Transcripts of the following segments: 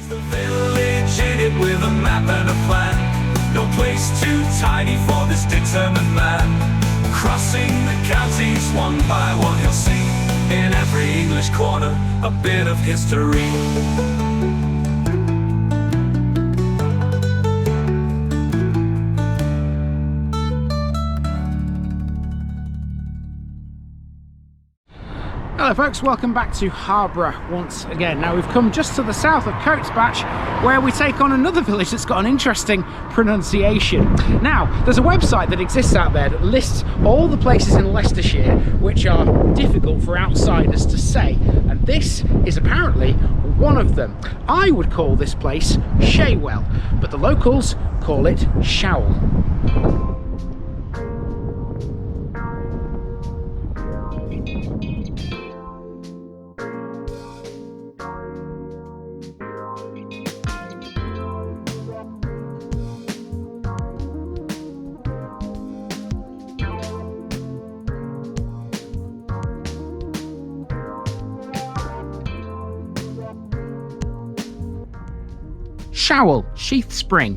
The village in it with a map and a plan. No place too tiny for this determined man. Crossing the counties one by one, you'll see in every English corner a bit of history. Hello folks, welcome back to Harborough once again. Now we've come just to the south of Coates Batch, where we take on another village that's got an interesting pronunciation. Now, there's a website that exists out there that lists all the places in Leicestershire which are difficult for outsiders to say, and this is apparently one of them. I would call this place Shawell, but the locals call it Shawell. Shawell, Sheath Spring.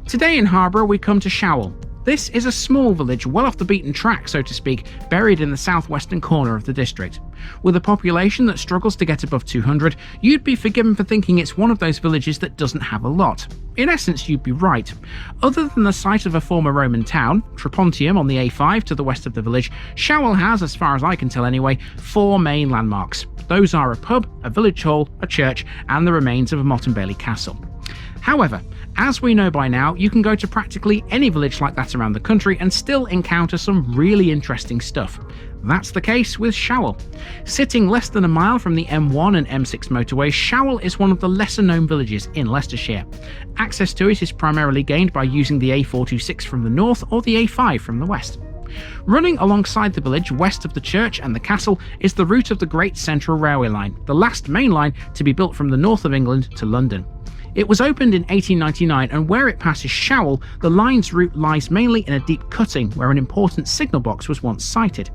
Today in Harborough we come to Shawell. This is a small village well off the beaten track, so to speak, buried in the southwestern corner of the district. With a population that struggles to get above 200, you'd be forgiven for thinking it's one of those villages that doesn't have a lot. In essence, you'd be right. Other than the site of a former Roman town, Trepontium on the A5 to the west of the village, Shawell has, as far as I can tell anyway, 4 main landmarks. Those are a pub, a village hall, a church, and the remains of a Motte and Bailey castle. However, as we know by now, you can go to practically any village like that around the country and still encounter some really interesting stuff. That's the case with Shawell. Sitting less than a mile from the M1 and M6 motorways, Shawell is one of the lesser known villages in Leicestershire. Access to it is primarily gained by using the A426 from the north or the A5 from the west. Running alongside the village west of the church and the castle is the route of the Great Central Railway Line, the last main line to be built from the north of England to London. It was opened in 1899, and where it passes Shawell, the line's route lies mainly in a deep cutting where an important signal box was once sited.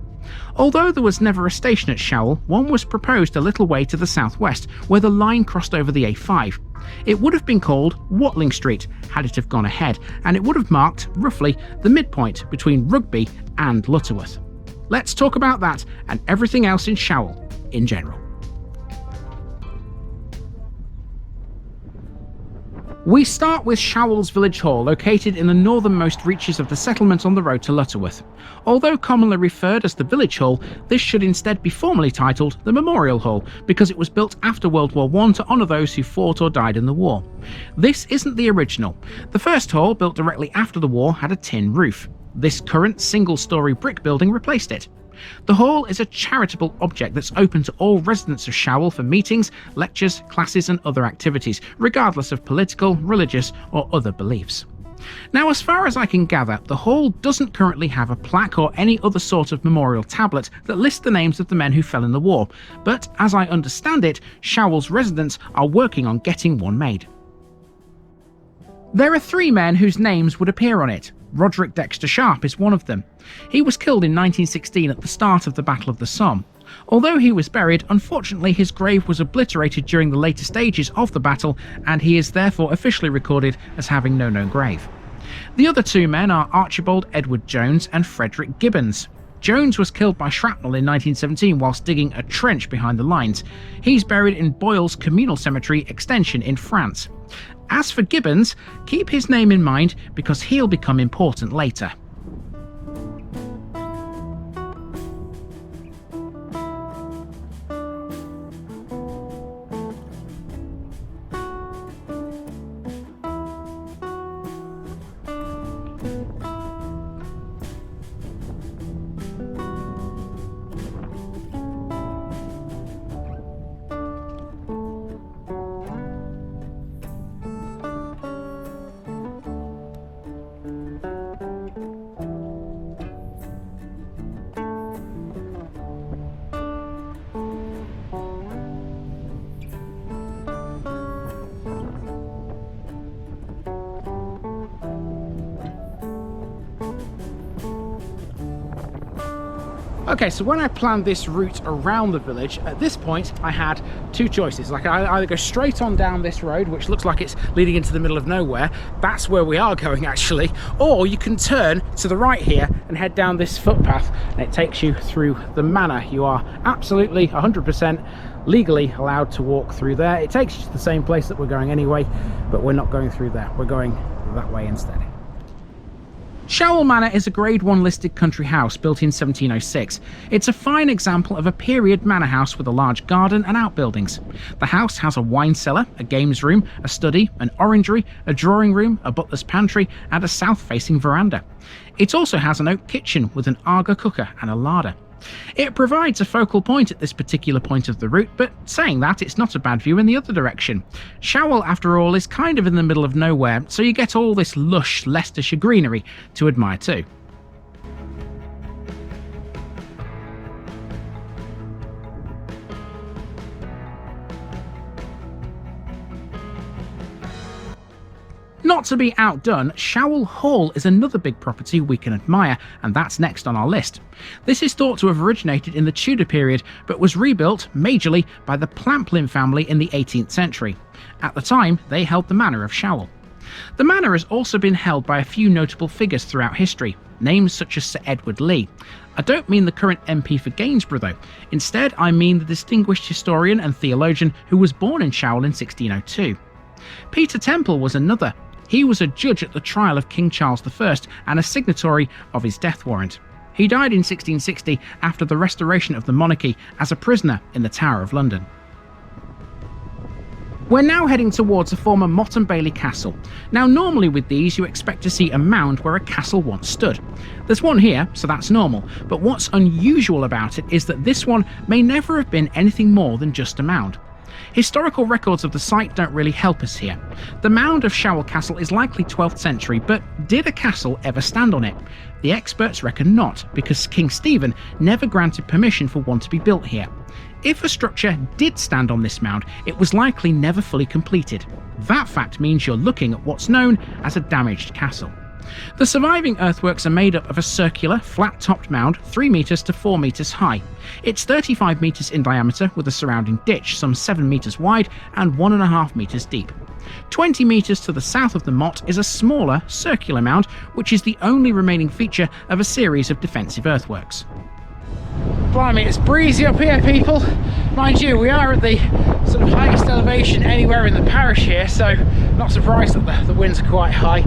Although there was never a station at Shawell, one was proposed a little way to the southwest, where the line crossed over the A5. It would have been called Watling Street had it have gone ahead, and it would have marked, roughly, the midpoint between Rugby and Lutterworth. Let's talk about that and everything else in Shawell in general. We start with Shawell's Village Hall, located in the northernmost reaches of the settlement on the road to Lutterworth. Although commonly referred as the Village Hall, this should instead be formally titled the Memorial Hall, because it was built after World War I to honour those who fought or died in the war. This isn't the original. The first hall, built directly after the war, had a tin roof. This current single-storey brick building replaced it. The hall is a charitable object that's open to all residents of Shawell for meetings, lectures, classes and other activities, regardless of political, religious or other beliefs. Now, as far as I can gather, the hall doesn't currently have a plaque or any other sort of memorial tablet that lists the names of the men who fell in the war, but as I understand it, Shawell's residents are working on getting one made. There are 3 men whose names would appear on it. Roderick Dexter Sharp is one of them. He was killed in 1916 at the start of the Battle of the Somme. Although he was buried, unfortunately his grave was obliterated during the later stages of the battle, and he is therefore officially recorded as having no known grave. The other 2 men are Archibald Edward Jones and Frederick Gibbons. Jones was killed by shrapnel in 1917 whilst digging a trench behind the lines. He's buried in Boyle's Communal Cemetery Extension in France. As for Gibbons, keep his name in mind because he'll become important later. Okay, so when I planned this route around the village, at this point I had two choices. Like, I either go straight on down this road, which looks like it's leading into the middle of nowhere, that's where we are going actually, or you can turn to the right here and head down this footpath and it takes you through the manor. You are absolutely 100% legally allowed to walk through there. It takes you to the same place that we're going anyway, but we're not going through there, we're going that way instead. Shawell Manor is a Grade 1 listed country house built in 1706. It's a fine example of a period manor house with a large garden and outbuildings. The house has a wine cellar, a games room, a study, an orangery, a drawing room, a butler's pantry, and a south-facing veranda. It also has an oak kitchen with an Aga cooker and a larder. It provides a focal point at this particular point of the route, but saying that, it's not a bad view in the other direction. Shawell, after all, is kind of in the middle of nowhere, so you get all this lush Leicestershire greenery to admire too. Not to be outdone, Shawell Hall is another big property we can admire, and that's next on our list. This is thought to have originated in the Tudor period, but was rebuilt majorly by the Plamplin family in the 18th century. At the time, they held the manor of Shawell. The manor has also been held by a few notable figures throughout history, names such as Sir Edward Lee. I don't mean the current MP for Gainsborough though, instead I mean the distinguished historian and theologian who was born in Shawell in 1602. Peter Temple was another. He was a judge at the trial of King Charles I and a signatory of his death warrant. He died in 1660 after the restoration of the monarchy as a prisoner in the Tower of London. We're now heading towards a former Motte and Bailey castle. Now normally with these you expect to see a mound where a castle once stood. There's one here, so that's normal, but what's unusual about it is that this one may never have been anything more than just a mound. Historical records of the site don't really help us here. The mound of Shawell Castle is likely 12th century, but did a castle ever stand on it? The experts reckon not, because King Stephen never granted permission for one to be built here. If a structure did stand on this mound, it was likely never fully completed. That fact means you're looking at what's known as a damaged castle. The surviving earthworks are made up of a circular, flat-topped mound 3 metres to 4 metres high. It's 35 metres in diameter with a surrounding ditch some 7 metres wide and 1.5 metres deep. 20 metres to the south of the motte is a smaller, circular mound, which is the only remaining feature of a series of defensive earthworks. Blimey, it's breezy up here, people. Mind you, we are at the sort of highest elevation anywhere in the parish here, so not surprised that the winds are quite high.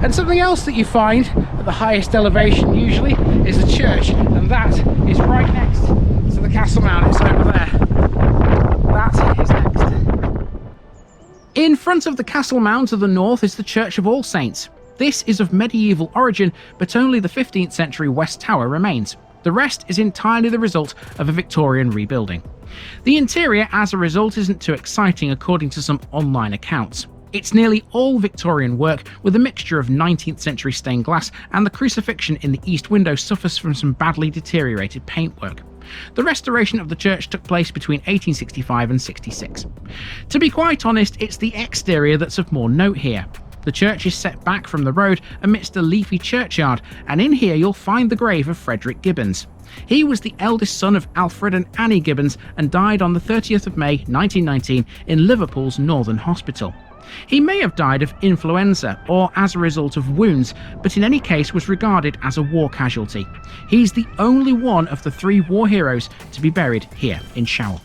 And something else that you find at the highest elevation usually is the church, and that is right next to the castle mound. It's over there. That is next. In front of the castle mound to the north is the Church of All Saints. This is of medieval origin, but only the 15th century west tower remains. The rest is entirely the result of a Victorian rebuilding. The interior, as a result, isn't too exciting according to some online accounts. It's nearly all Victorian work with a mixture of 19th century stained glass, and the crucifixion in the east window suffers from some badly deteriorated paintwork. The restoration of the church took place between 1865 and 66. To be quite honest, it's the exterior that's of more note here. The church is set back from the road amidst a leafy churchyard, and in here you'll find the grave of Frederick Gibbons. He was the eldest son of Alfred and Annie Gibbons and died on the 30th of May 1919 in Liverpool's Northern Hospital. He may have died of influenza or as a result of wounds, but in any case was regarded as a war casualty. He's the only one of the 3 war heroes to be buried here in Shawell.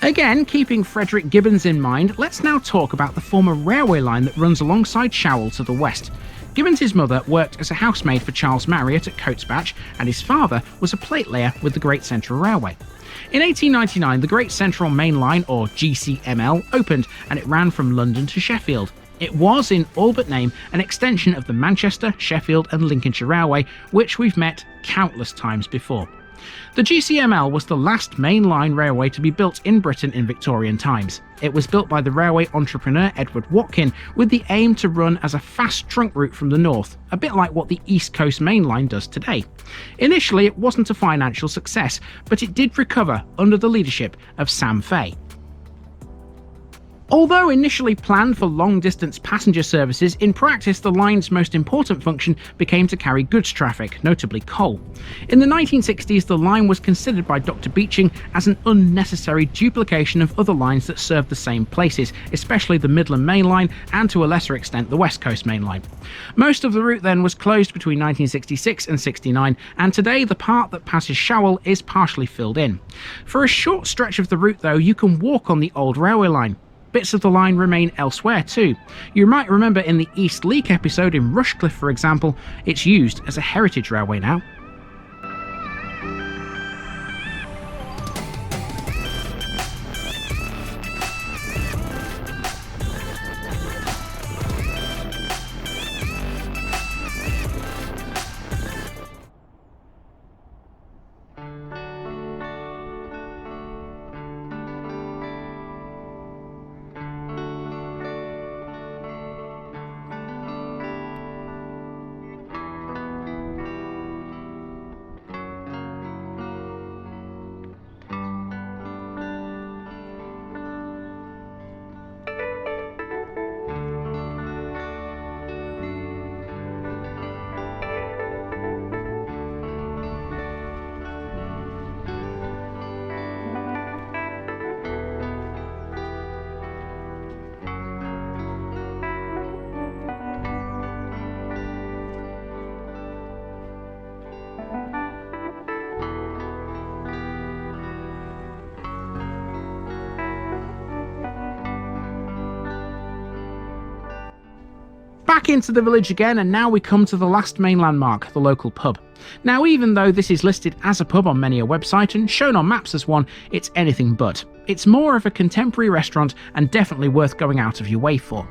Again, keeping Frederick Gibbons in mind, let's now talk about the former railway line that runs alongside Shawell to the west. Gibbons' mother worked as a housemaid for Charles Marriott at Coatesbatch, and his father was a plate layer with the Great Central Railway. In 1899, the Great Central Main Line, or GCML, opened, and it ran from London to Sheffield. It was, in all but name, an extension of the Manchester, Sheffield and Lincolnshire Railway, which we've met countless times before. The GCML was the last main-line railway to be built in Britain in Victorian times. It was built by the railway entrepreneur Edward Watkin with the aim to run as a fast trunk route from the north, a bit like what the East Coast Main Line does today. Initially it wasn't a financial success, but it did recover under the leadership of Sam Fay. Although initially planned for long-distance passenger services, in practice the line's most important function became to carry goods traffic, notably coal. In the 1960s, the line was considered by Dr. Beeching as an unnecessary duplication of other lines that served the same places, especially the Midland Main Line and to a lesser extent the West Coast Main Line. Most of the route then was closed between 1966 and 69, and today the part that passes Shawell is partially filled in. For a short stretch of the route though, you can walk on the old railway line. Bits of the line remain elsewhere too. You might remember in the East Leek episode in Rushcliffe, for example, it's used as a heritage railway now. Back into the village again, and now we come to the last main landmark, the local pub. Now, even though this is listed as a pub on many a website and shown on maps as one, it's anything but. It's more of a contemporary restaurant and definitely worth going out of your way for.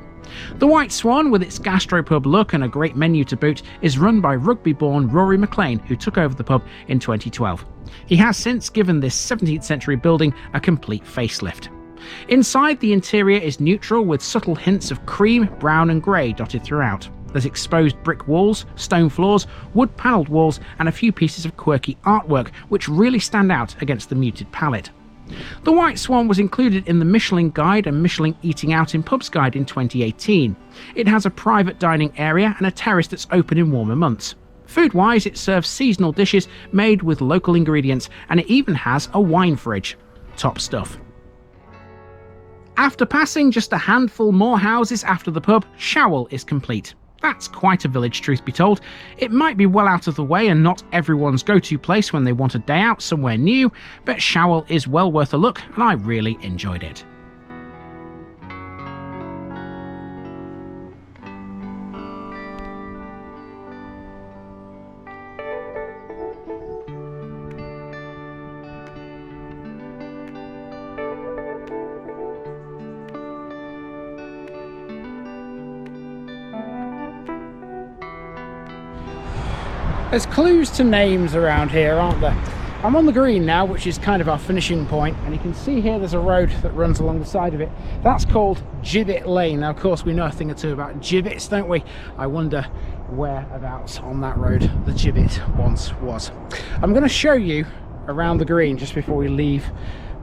The White Swan, with its gastropub look and a great menu to boot, is run by Rugby-born Rory McLean, who took over the pub in 2012. He has since given this 17th century building a complete facelift. Inside, the interior is neutral with subtle hints of cream, brown and grey dotted throughout. There's exposed brick walls, stone floors, wood panelled walls and a few pieces of quirky artwork which really stand out against the muted palette. The White Swan was included in the Michelin Guide and Michelin Eating Out in Pubs Guide in 2018. It has a private dining area and a terrace that's open in warmer months. Food-wise, it serves seasonal dishes made with local ingredients, and it even has a wine fridge. Top stuff. After passing just a handful more houses after the pub, Shawell is complete. That's quite a village, truth be told. It might be well out of the way and not everyone's go-to place when they want a day out somewhere new, but Shawell is well worth a look and I really enjoyed it. There's clues to names around here, aren't there? I'm on the green now, which is kind of our finishing point, and you can see here there's a road that runs along the side of it. That's called Gibbet Lane. Now, of course, we know a thing or two about gibbets, don't we? I wonder whereabouts on that road the gibbet once was. I'm going to show you around the green just before we leave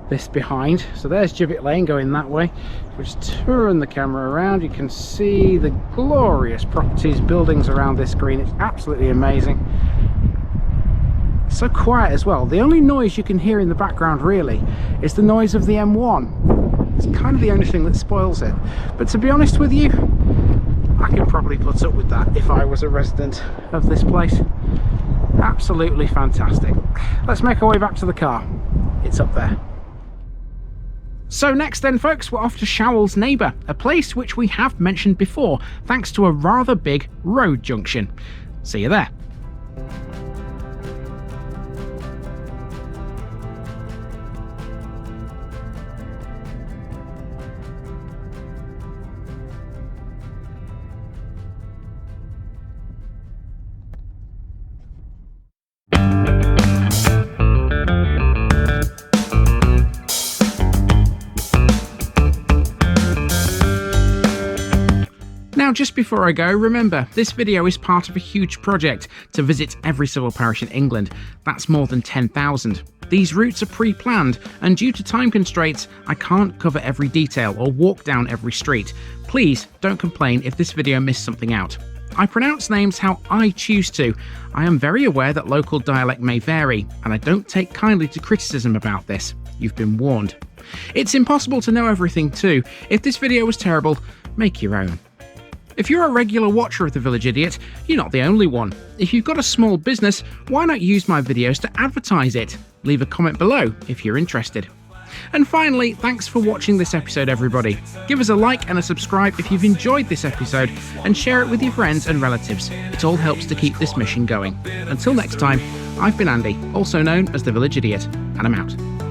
this behind. So there's Gibbet Lane going that way. If we just turn the camera around, you can see the glorious properties, buildings around this green. It's absolutely amazing. So quiet as well. The only noise you can hear in the background really is the noise of the M1. It's kind of the only thing that spoils it. But to be honest with you, I can probably put up with that if I was a resident of this place. Absolutely fantastic. Let's make our way back to the car. It's up there. So next then, folks, we're off to Shawell's neighbour, a place which we have mentioned before, thanks to a rather big road junction. See you there. Now, just before I go, remember, this video is part of a huge project to visit every civil parish in England. That's more than 10,000. These routes are pre-planned, and due to time constraints, I can't cover every detail or walk down every street. Please don't complain if this video missed something out. I pronounce names how I choose to. I am very aware that local dialect may vary, and I don't take kindly to criticism about this. You've been warned. It's impossible to know everything too. If this video was terrible, make your own. If you're a regular watcher of The Village Idiot, you're not the only one. If you've got a small business, why not use my videos to advertise it? Leave a comment below if you're interested. And finally, thanks for watching this episode, everybody. Give us a like and a subscribe if you've enjoyed this episode, and share it with your friends and relatives. It all helps to keep this mission going. Until next time, I've been Andy, also known as The Village Idiot, and I'm out.